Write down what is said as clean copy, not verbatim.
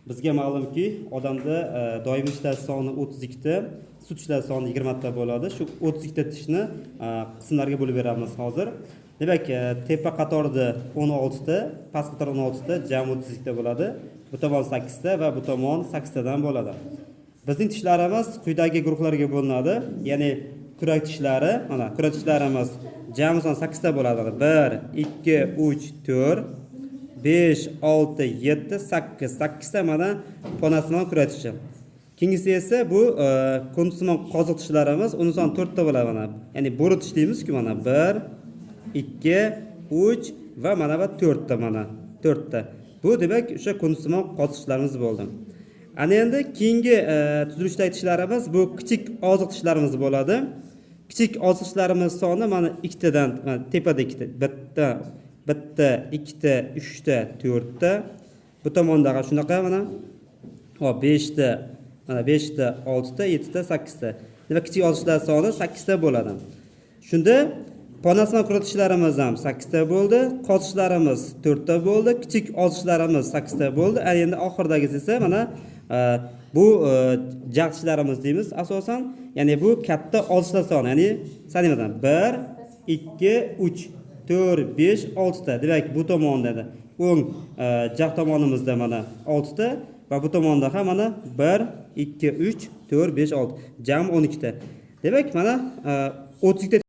Bizga ma'lumki, odamda doimiy ishlar soni 32 ta, sut ishlar soni 20 ta bo'ladi. Shu 32 ta tishni qismlarga bo'lib beramiz hozir. Demak, tepa qatorida 16 ta, past qatorda 16 ta, jami 32 ta bo'ladi. Bu tomon 8 ta va bu tomon 8 tadan bo'ladi. Bizning tishlarimiz quyidagi guruhlarga bo'linadi. Ya'ni kurak tishlari, mana kurak tishlarimiz jami son 8 ta bo'ladi. 1, 2, 3, 4, 5, 6, 7, 8. 8 ta mana ponasimon kurak tishi. Keyingisi esa bu konsimon qoziq tishlarimiz, uni son 4 ta bo'ladi mana. Ya'ni bo'ri tish deymiz-ku mana 1, 2, 3 va mana va 4 ta mana. 4 ta. Bu demak o'sha konsimon qoziq tishlarimiz bo'ldi. Ana endi keyingi tuzilishdagi tishlarimiz bu kichik oziq tishlarimiz bo'ladi. Kichik oziq tishlarimiz soni mana 2 tadan, tepada 2 ta, bitta, 2 ta, 3 ta, 4 ta. Bu tomondaga shunaqa mana 5 ta, mana 5 ta, 6 ta, 7 ta, 8 ta. Demak, kichik oziq tishlar soni 8 ta bo'ladi. Shunda ponasimon kurak tishlarimiz ham 8 ta bo'ldi, qoziqlarimiz 4 ta bo'ldi, kichik oziqlarimiz 8 ta bo'ldi. Endi oxirdagisi esa mana bu jag' tishlarimiz deymiz asosan. Ya'ni bu katta oziqlar soni, ya'ni sanayman 1, 2, 3, 4, 5, 6 ta. Demak, bu tomonda o'ng jag' tomonimizda mana 6 ta va bu tomonda ham mana 1, 2, 3, 4, 5, 6. Jami 12 ta. Demak, mana 32 ta